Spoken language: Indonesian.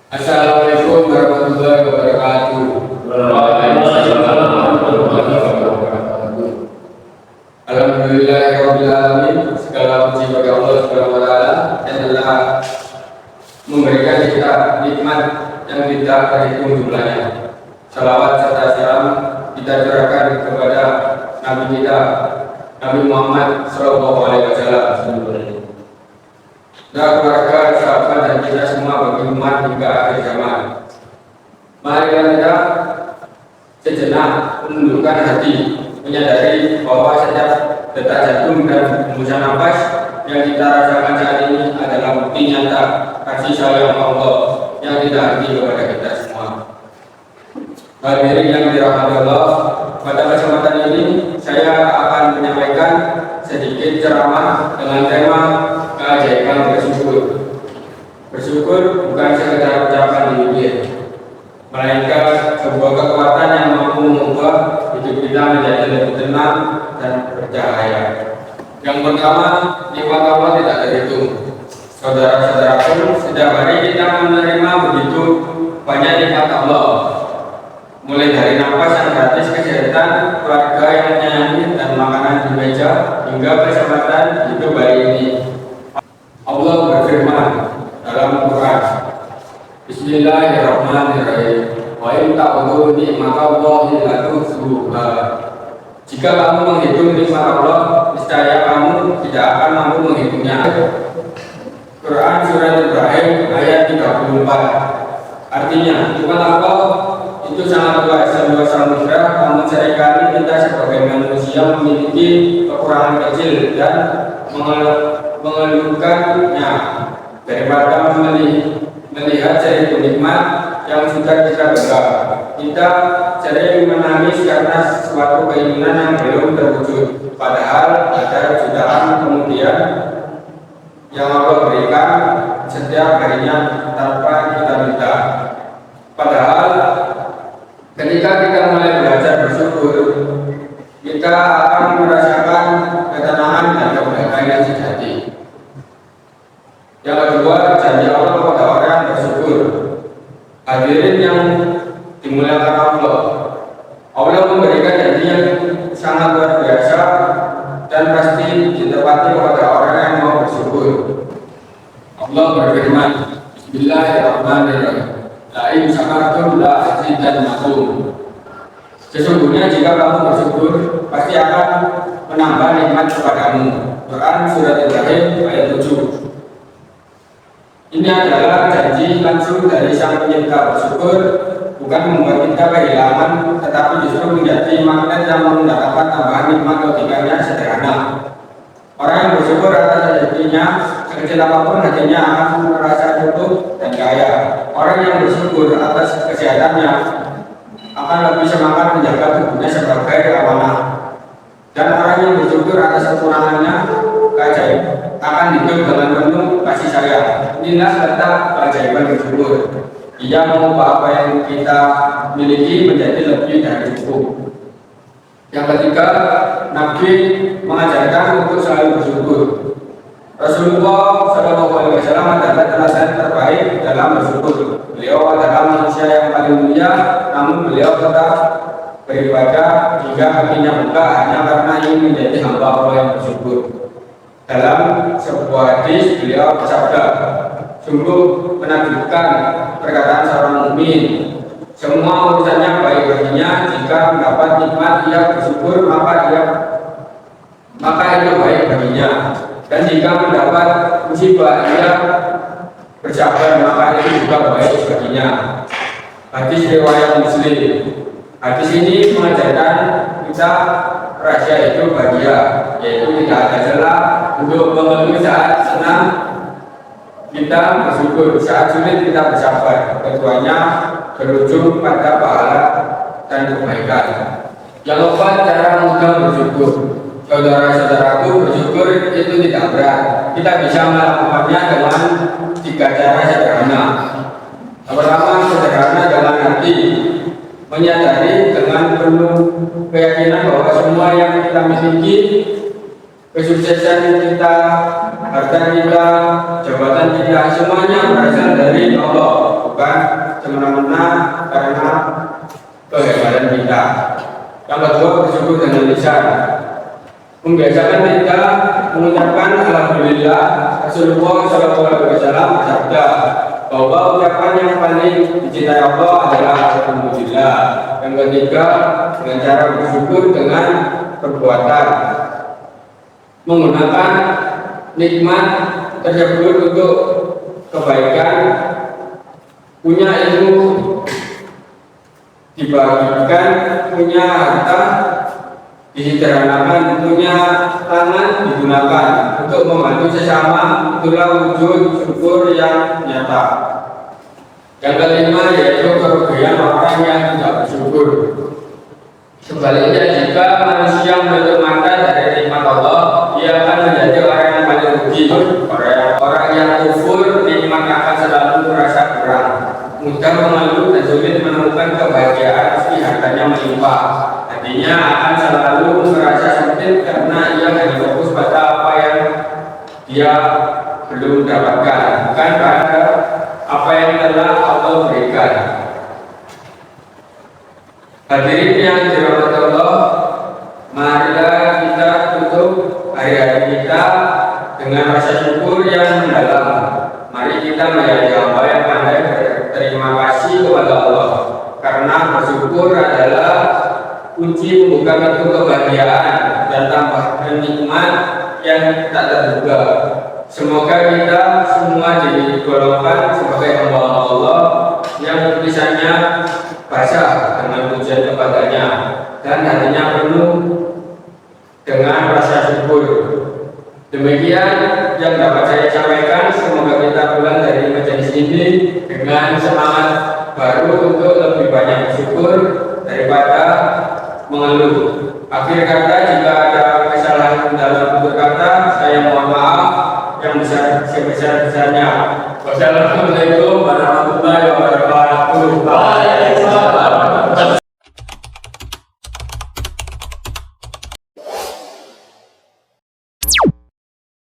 Assalamualaikum warahmatullahi wabarakatuh. Waalaikumsalam warahmatullahi wabarakatuh. Alhamdulillahirabbil alamin. Segala puji bagi Allah Subhanahu wa taala yang telah memberikan kita nikmat yang tidak terhitung jumlahnya. Salawat serta salam kita curahkan kepada Nabi kita Nabi Muhammad Sallallahu Alaihi Wasallam dan keluarga, sahabat dan kita semua bagi umat hingga akhir zaman. Mari kita sejenak menundukkan hati, menyadari bahwa setiap detak jantung dan hembusan nafas yang kita rasakan saat ini adalah bukti nyata kasih sayang Allah yang tidak henti kepada kita semua. Hadirin yang dirahmati Allah, pada kesempatan ini saya akan menyampaikan sedikit ceramah dengan tema keajaiban bersyukur. Bersyukur bukan sekedar ucapan di bibir, melainkan sebuah kekuatan yang mampu mengubah hidup kita menjadi lebih tenang dan bercahaya. Yang pertama, nikmat Allah tidak terhitung. Saudara-saudaraku, setiap hari kita menerima begitu banyak nikmat Allah. Mulai dari nafas yang gratis, kesehatan, keluarga yang menyayangi, dan makanan di meja, hingga kesempatan hidup hari ini. Allah berfirman dalam Quran, Bismillahirrahmanirrahim. Wa in ta'udhu ni'matallahi la tuhsuha. Jika kamu menghitung nikmat Allah, niscaya kamu tidak akan mampu menghitungnya. Quran surat Ibrahim ayat 34. Artinya, nikmat Allah itu sangat luas dan luas samudra, namun seringkali kita sebagai manusia memiliki kekurangan kecil dan mengeluhkannya daripada melihat seribu nikmat yang sudah kita pegang. Kita sering menangis karena suatu keinginan yang belum terwujud, padahal ada jutaan kemudian yang Allah berikan setiap harinya tanpa kita minta. Padahal ketika kita mulai belajar bersyukur, kita akan merasakan ketenangan dan kebahagiaan yang sejati. Yang kedua, janji Allah kepada orang yang bersyukur. Hadirin yang dimuliakan Allah, Allah memberikan janji yang sangat luar biasa dan pasti ditepati kepada orang yang mau bersyukur. Allah berfirman, Bismillahirrahmanirrahim. La'in syakartum la azidannakum. Sesungguhnya jika kamu bersyukur, pasti akan menambah nikmat kepadamu. Quran surat Ibrahim ayat 7. Ini adalah janji langsung dari Sang Pencipta. Bersyukur bukan membuat kita kehilangan, tetapi justru menjadi magnet yang mendatangkan tambahan nikmat. Logikanya sederhana. Orang yang bersyukur atas rezekinya, sekecil apapun hatinya akan merasa cukup dan kaya. Orang yang bersyukur atas kesehatannya akan lebih semangat menjaga tubuhnya sebagai amanah. Dan orang yang bersyukur atas kekurangannya akan hidup dengan penuh kasih sayang. Inilah letak keajaiban bersyukur. Ia mengubah apa yang kita miliki menjadi lebih dari cukup. Yang ketiga, Nabi mengajarkan untuk selalu bersyukur. Rasulullah SAW adalah teladan terbaik dalam bersyukur. Beliau adalah manusia yang paling mulia, namun beliau tetap beribadah hingga kakinya buka hanya karena ingin menjadi hamba Allah yang bersyukur. Dalam sebuah hadis beliau bersabda, sungguh menakjubkan perkataan seorang mukmin. Semua urusannya baik baginya, jika mendapat nikmat ia bersyukur maka itu baik baginya. Dan jika mendapat musibah ia bersabar, maka itu juga baik baginya. Hadis riwayat Muslim. Hadis ini mengajarkan kita rahasia hidup bahagia, yaitu tidak ada celah untuk mengeluh saat senang kita bersyukur, saat sulit kita bersabar. Keduanya berujung pada pahala dan kebaikan. Jangan lupa cara mudah bersyukur. Saudara-saudaraku, bersyukur itu tidak berat. Kita bisa melakukannya dengan 3 cara sederhana. Pertama, sederhana dalam hati, menyadari dengan penuh keyakinan bahwa semua yang kita miliki, kesuksesan kita, harta kita, jabatan kita, semuanya berasal dari Allah, bukan semena-mena karena kehebatan kita. Yang kedua, bersyukur dengan lisan. Membiasakan kita mengucapkan alhamdulillah. Rasulullah SAW bersabda bahwa ucapan yang paling dicintai Allah adalah alhamdulillah. Yang ketiga, dengan cara bersyukur dengan perbuatan, menggunakan nikmat tersebut untuk kebaikan, punya ilmu dibagikan, punya harta disederhanakan, punya tangan digunakan untuk membantu sesama. Itulah wujud syukur yang nyata. Yang kelima yaitu kerugian orang yang tidak bersyukur. Sebaliknya, jika manusia menutup mata dari nikmat Allah, ia akan menjadi orang yang paling rugi. Orang yang kufur, nikmat akan selalu merasa kurang, mudah mengeluh dan sulit menemukan kebahagiaan meski hartanya melimpah. Hatinya akan selalu merasa sempit karena ia hanya fokus pada apa yang dia belum dapatkan, bukan pada apa yang telah Allah berikan. Hadirin yang dirahmati Allah, marilah kita tutup hari-hari kita dengan rasa syukur yang mendalam. Mari kita menjadi hamba yang pandai berterima kasih kepada Allah, karena bersyukur adalah kunci membuka pintu kebahagiaan dan tambah nikmat yang tak terduga. Semoga kita semua digolongkan sebagai hamba Allah yang tulisannya basah dengan pujian kepadanya dan hatinya penuh dengan rasa syukur. Demikian yang dapat saya sampaikan. Semoga kita pulang dari majelis ini dengan semangat baru untuk lebih banyak bersyukur daripada mengeluh. Akhir kata, jika ada kesalahan dalam tutur kata, saya mohon maaf yang sebesar-besarnya. Wassalamualaikum warahmatullahi wabarakatuh.